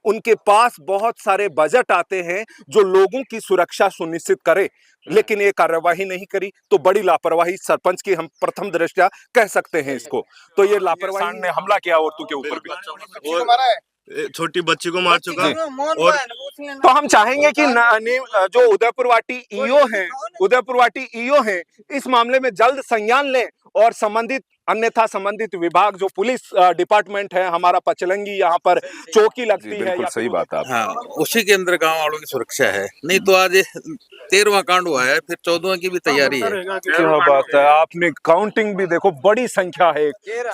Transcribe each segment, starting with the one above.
उनके पास बहुत सारे बजट आते हैं जो लोगों की सुरक्षा सुनिश्चित करे, लेकिन ये कार्यवाही नहीं करी, तो बड़ी लापरवाही सरपंच की हम प्रथम दृष्टया कह सकते हैं इसको। तो ये लापरवाही ने हमला किया औरतों के ऊपर भी, छोटी बच्ची को मार चुका। और तो हम चाहेंगे कि जो उदयपुरवाटी ईओ हैं इस मामले में जल्द संज्ञान लें और अन्यथा संबंधित विभाग जो पुलिस डिपार्टमेंट है, हमारा पचलंगी यहाँ पर चौकी लगती है। बिल्कुल सही बात है। हाँ, उसी के अंदर गांव वालों की सुरक्षा है, नहीं तो आज 13वां कांड हुआ है, फिर 14वां की भी तैयारी है। क्या बात है, आपने काउंटिंग भी देखो, बड़ी संख्या है,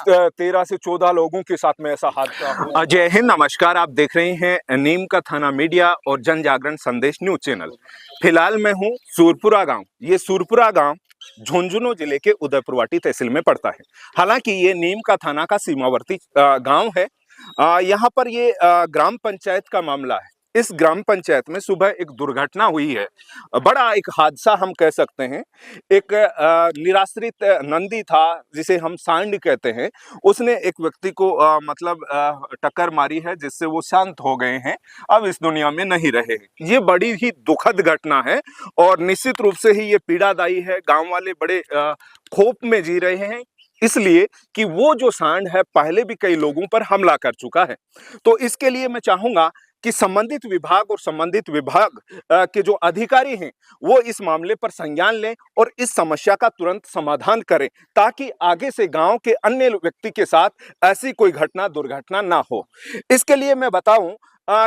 13 से 14 लोगों के साथ में ऐसा हादसा हुआ। जय हिंद, नमस्कार, आप देख रहे हैं नीम का थाना मीडिया और जन जागरण संदेश न्यूज चैनल। फिलहाल मैं हूँ सूरपुरा गांव। ये सूरपुरा गांव झुंझुनू जिले के उदयपुरवाटी तहसील में पड़ता है। हालांकि ये नीम का थाना का सीमावर्ती गांव है। यहाँ पर ये ग्राम पंचायत का मामला है। इस ग्राम पंचायत में सुबह एक दुर्घटना हुई है, बड़ा एक हादसा हम कह सकते हैं। एक निराश्रित नंदी था जिसे हम सांड कहते हैं, उसने एक व्यक्ति को टक्कर मारी है जिससे वो शांत हो गए हैं, अब इस दुनिया में नहीं रहे। ये बड़ी ही दुखद घटना है और निश्चित रूप से ही ये पीड़ादायी है। गांव वाले बड़े खौफ में जी रहे हैं, इसलिए कि वो जो सांड है पहले भी कई लोगों पर हमला कर चुका है। तो इसके लिए मैं चाहूंगा कि संबंधित विभाग के जो अधिकारी हैं वो इस मामले पर संज्ञान लें और इस समस्या का तुरंत समाधान करें, ताकि आगे से गांव के अन्य व्यक्ति के साथ ऐसी कोई दुर्घटना ना हो। इसके लिए मैं बताऊं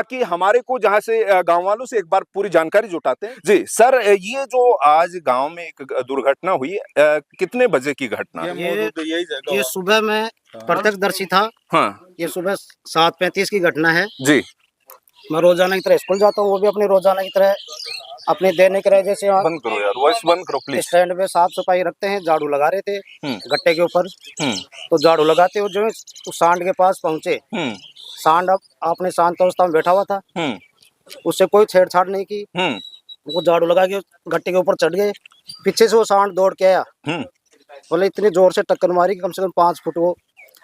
कि हमारे को जहां से गांव वालों से एक बार पूरी जानकारी जुटाते हैं। जी सर, ये जो आज गांव में एक दुर्घटना हुई, कितने बजे की घटना? ये सुबह में प्रत्यक्षदर्शी था। हाँ, ये सुबह 7:35 की घटना है जी। मैं रोजाना की तरह स्कूल जाता हूँ, वो भी अपनी रोजाना की तरह अपने दैनिक रहे जैसे बंद करो यार, वॉइस बंद करो प्लीज। स्टैंड पे साफ सफाई रखते हैं, झाड़ू लगा रहे थे गट्टे के ऊपर। तो झाड़ू लगाते हुए जो उस सांड के पास पहुंचे। सांड अब अपने शांत अवस्था में बैठा हुआ था, उससे कोई छेड़छाड़ नहीं की। वो झाड़ू लगा के गट्टे के ऊपर चढ़ गए, पीछे से वो सांड दौड़ के आया, बोले इतनी जोर से टक्कर मारी कि कम से कम 5 फुट वो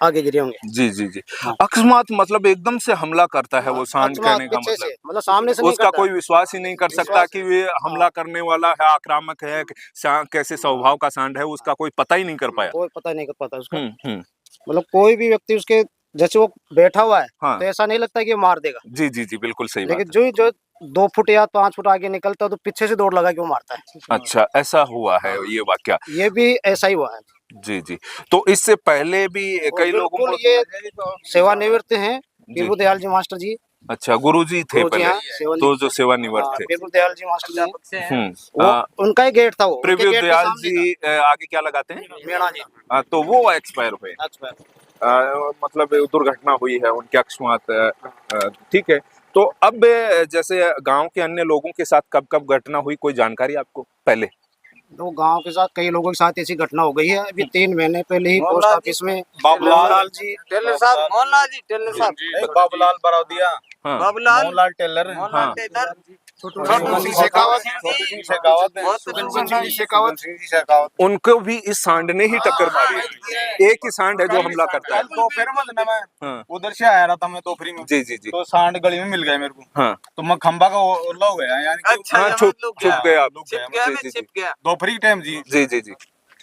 आगे गिरे होंगे। जी जी जी। अकस्मात मतलब एकदम से हमला करता है वो सांड, कहने का मतलब सामने से उसका कोई विश्वास ही नहीं कर सकता कि वे हमला करने वाला है, आक्रामक है, कैसे स्वभाव का सांड है, उसका कोई पता ही नहीं कर पाया। कोई पता नहीं कर पाता उसका। मतलब कोई भी व्यक्ति उसके जैसे वो बैठा हुआ है, तो ऐसा नहीं लगता कि वो मार देगा। जी जी जी, बिल्कुल सही। लेकिन जो 2 फुट या 5 फुट आगे निकलता है तो पीछे से दौड़ लगा के वो मारता है। अच्छा, ऐसा हुआ है ये वाकया? ये भी ऐसा ही हुआ है। जी जी। तो इससे पहले भी कई लोगों को ये सेवानिवृत्त हैं पीरू दयाल जी मास्टर जी। अच्छा, गुरुजी थे पहले, तो जो सेवानिवृत्त थे पीरू दयाल जी मास्टर जी, उनका ही गेट था वो। पीरू दयाल जी आगे क्या लगाते हैं? मीणा जी। तो वो एक्सपायर हुए, मतलब दुर्घटना हुई है उनके अकस्मात। ठीक है, तो अब जैसे गांव के अन्य लोगों के साथ कब कब घटना हुई, कोई जानकारी आपको पहले? तो गांव के साथ कई लोगों के साथ ऐसी घटना हो गई है। अभी 3 महीने पहले ही पोस्ट ऑफिस में बाबूलाल जी टेलर साहब, बाबूलाल बरौदिया, बाबूलाल टेलर, उनको भी इस सांड ने ही टक्कर मारी है। एक ही सांड है जो हमला करता है। दोपहर में मैं उधर से आया रहा था, मैं दोपहरी में। जी जी जी। तो सांड गली में मिल गए मेरे को। हाँ, तो मैं खंबा का ओला हो गया, यानी छुप गए आप? दोपहरी के टाइम जी जी जी जी।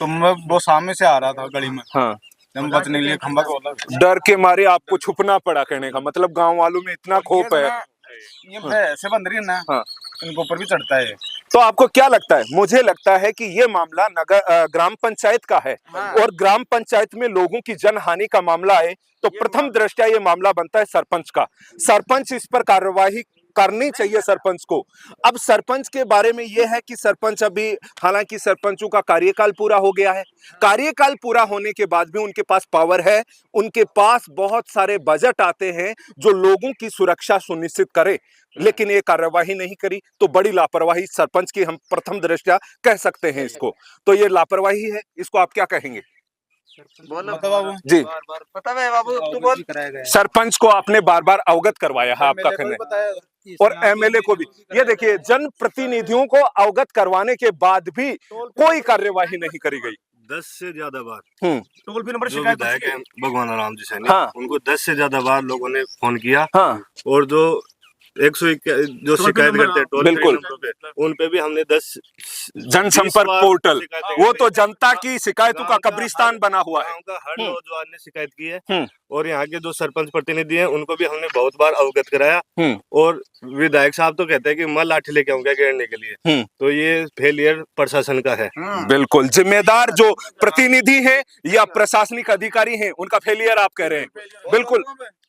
तो मैं वो सामने से आ रहा था गली में। हाँ, बचने के लिए खंबा का ओला, डर के मारे आपको छुपना पड़ा, कहने का मतलब गांव वालों में इतना खौफ है। ये ऐसे बंद रही है ना, हाँ, इनके ऊपर भी चढ़ता है। तो आपको क्या लगता है? मुझे लगता है कि ये मामला ग्राम पंचायत का है, और ग्राम पंचायत में लोगों की जनहानि का मामला है, तो प्रथम दृष्टया ये मामला बनता है सरपंच का। सरपंच इस पर कार्यवाही करनी चाहिए सरपंच को। अब सरपंच के बारे में यह है कि सरपंच अभी, हालांकि सरपंचों का कार्यकाल पूरा हो गया है, कार्यकाल पूरा होने के बाद भी उनके पास पावर है, उनके पास बहुत सारे बजट आते हैं जो लोगों की सुरक्षा सुनिश्चित करे, लेकिन ये कार्यवाही नहीं करी, तो बड़ी लापरवाही सरपंच की हम प्रथम दृष्टया कह सकते हैं इसको। तो ये लापरवाही है, इसको आप क्या कहेंगे? बाबू जी, पता है बाबू, तू बोल। सरपंच को आपने बार बार अवगत करवाया है, आपका कहना है, और एमएलए को भी। ये देखिए, जन प्रतिनिधियों को अवगत करवाने के बाद भी कोई कार्यवाही नहीं करी गई। 10 से ज्यादा बार टोल फ्री नंबर जो शिकायत विधायक हैं भगवान राम जी सैनी, हाँ। उनको 10 से ज्यादा बार लोगों ने फोन किया। हाँ और जो 101 जो शिकायत करते हैं टोल फ्री बिल्कुल। नंबरों पे, उन पे भी हमने 10 जनसंपर्क 20 बार पोर्टल, शिकायतें वो की तो है। जनता की शिकायतों का गाँव का कब्रिस्तान हर- बना हुआ है। गाँव का हर नौजवान ने शिकायत की है। हम्म। और यहाँ के जो सरपंच प्रतिनिधि हैं उनको भी हमने बहुत बार अवगत कराया। हम्म। और विधायक साहब तो कहते हैं कि मैं लाठी लेके आऊंगा घेरने के लिए। तो ये फेलियर प्रशासन का है। बिल्कुल, जिम्मेदार जो प्रतिनिधि हैं या प्रशासनिक अधिकारी हैं उनका फेलियर आप कह रहे हैं। बिल्कुल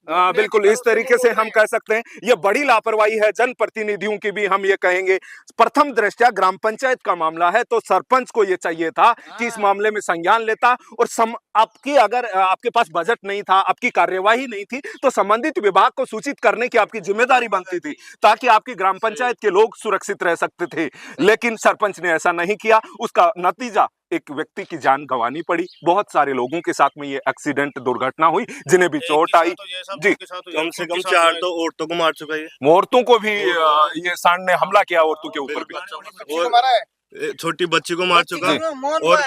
बिल्कुल इस तरीके से हम कह सकते हैं ये बड़ी लापरवाही है जनप्रतिनिधियों की भी, हम ये कहेंगे। प्रथम दृष्टया ग्राम पंचायत का मामला है तो सरपंच को ये चाहिए था कि इस मामले में संज्ञान लेता और आपकी अगर आपके पास बजट नहीं था, आपकी कार्यवाही नहीं थी, तो संबंधित विभाग को सूचित करने की आपकी जिम्मेदारी बनती थी ताकि आपकी ग्राम पंचायत के लोग सुरक्षित रह सकते थे। लेकिन सरपंच ने ऐसा नहीं किया, उसका नतीजा एक व्यक्ति की जान गंवानी पड़ी। बहुत सारे लोगों के साथ में ये एक्सीडेंट दुर्घटना हुई जिन्हें भी चोट आई। जी, कम से कम 4 तो औरतों को मार चुका है। औरतों को भी ये सांड ने हमला किया, औरतों के ऊपर भी, और छोटी बच्ची को मार चुका। और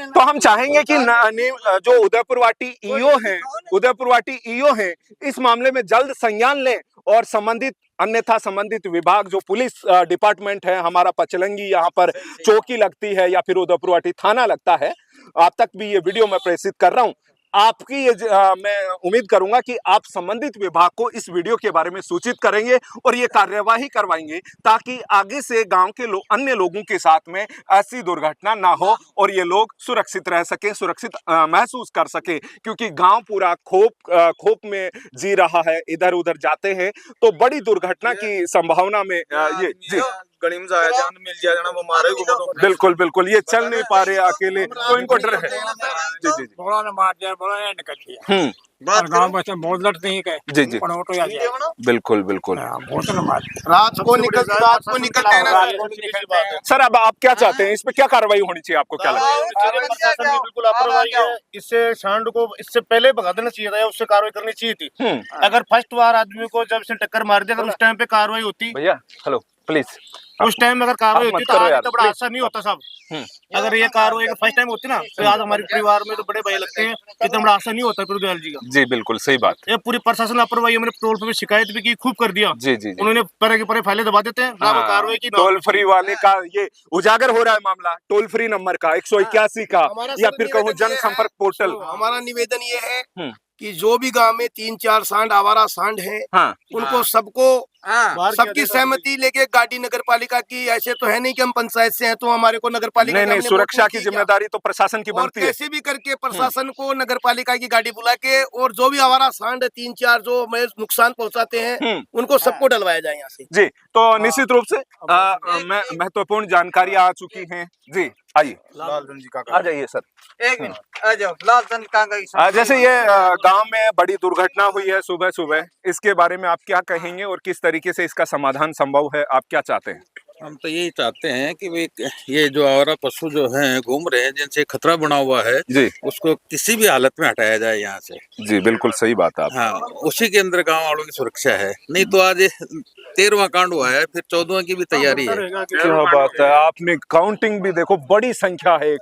तो हम चाहेंगे कि जो उदयपुरवाटी ईओ हैं, उदयपुरवाटी ईओ हैं, इस मामले में जल्द संज्ञान लें और संबंधित अन्यथा संबंधित विभाग जो पुलिस डिपार्टमेंट है, हमारा पचलंगी यहाँ पर चौकी लगती है या फिर उदयपुरवाटी थाना लगता है, आप तक भी ये वीडियो मैं प्रेषित कर रहा हूँ। आपकी ये मैं उम्मीद करूंगा कि आप संबंधित विभाग को इस वीडियो के बारे में सूचित करेंगे और ये कार्यवाही करवाएंगे ताकि आगे से गांव के अन्य लोगों के साथ में ऐसी दुर्घटना ना हो और ये लोग सुरक्षित रह सके, सुरक्षित महसूस कर सके। क्योंकि गांव पूरा खोप में जी रहा है, इधर उधर जाते हैं तो बड़ी दुर्घटना की संभावना में ये जी बिल्कुल बिल्कुल ये चल नहीं पा रहे अकेले, तो इनको डर है। जी जी जी गाँव में बहुत लड़ते हैं जी जी बिल्कुल बिल्कुल। रात को निकलते हैं। सर अब आप क्या चाहते हैं, इस पे क्या कार्रवाई होनी चाहिए, आपको क्या लगता है? प्रशासन की बिल्कुल लापरवाही है। इससे सांड को इससे पहले भगा देना चाहिए था या उससे कार्रवाई करनी चाहिए थी। अगर फर्स्ट बार आदमी को जब से टक्कर मार दिया, अगर उस टाइम पे कार्रवाई होती, भैया हेलो प्लीज, उस टाइम अगर कार्रवाई होती तो आज इतना बड़ा हादसा नहीं होता साहब। अगर ये कार्रवाई फर्स्ट टाइम होती ना तो आज हमारे परिवार में तो बड़े भाई लगते हैं, इतना बड़ा हादसा नहीं होता प्रदयाल जी का। जी बिल्कुल सही बात। ये पूरी प्रशासन लापरवाही, हमने टोल फ्री शिकायत भी की, खूब कर दिया। जी जी उन्होंने परे के परे फाइलें दबा देते हैं, ना वो कार्रवाई की। टोल फ्री वाले का ये उजागर हो रहा है मामला, टोल फ्री नंबर का 181 का या फिर कहूँ जनसंपर्क पोर्टल। हमारा निवेदन ये है कि जो भी गांव में 3-4 सांड आवारा सांड हैं, उनको सबको सबकी सहमति लेके गाड़ी नगर पालिका की, ऐसे तो है नहीं कि हम पंचायत से हैं तो हमारे को नगर पालिका नहीं, सुरक्षा की जिम्मेदारी तो प्रशासन की बनती है। कैसे भी करके प्रशासन को नगर पालिका की गाड़ी बुला के और जो भी आवारा सांड 3-4 जो नुकसान पहुंचाते हैं उनको सबको डलवाया जाए यहाँ से। जी तो निश्चित रूप से महत्वपूर्ण जानकारी आ चुकी है। जी आइए लालचंद जी का आ जाइए सर। एक मिनट आ जाओ, लालचंद का जैसे ये गांव में बड़ी दुर्घटना हुई है सुबह सुबह, इसके बारे में आप क्या कहेंगे और किस तरीके से इसका समाधान संभव है, आप क्या चाहते हैं? हम तो यही चाहते हैं कि ये जो आवारा पशु जो हैं घूम रहे हैं, जिनसे खतरा बना हुआ है जी, उसको किसी भी हालत में हटाया जाए यहाँ से। जी बिल्कुल सही बात है। हाँ, उसी के अंदर गांव वालों की सुरक्षा है। नहीं तो आज 13वां कांड हुआ है, फिर 14वां की भी तैयारी है। क्या बात है, आपने काउंटिंग भी देखो, बड़ी संख्या है,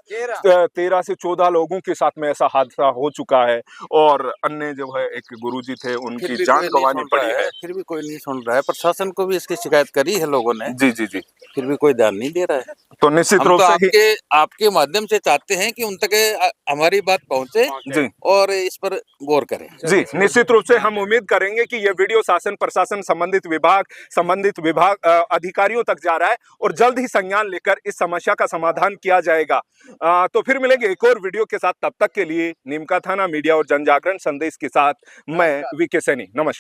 13 से 14 लोगों के साथ में ऐसा हादसा हो चुका है और अन्य जो है एक गुरुजी थे उनकी जान गंवानी पड़ी है। फिर भी कोई नहीं सुन रहा है। प्रशासन को भी इसकी शिकायत करी है लोगों ने। जी जी जी, फिर भी कोई ध्यान नहीं दे रहा है। तो निश्चित रूप से आपके माध्यम से चाहते हैं कि उन तक हमारी बात पहुंचे जी और इस पर गौर करें। जी निश्चित रूप से हम उम्मीद करेंगे कि ये वीडियो शासन प्रशासन संबंधित विभाग अधिकारियों तक जा रहा है और जल्द ही संज्ञान लेकर इस समस्या का समाधान किया जाएगा। तो फिर मिलेंगे एक और वीडियो के साथ, तब तक के लिए नीमका थाना मीडिया और जन जागरण संदेश के साथ मैं वीके सैनी, नमस्कार।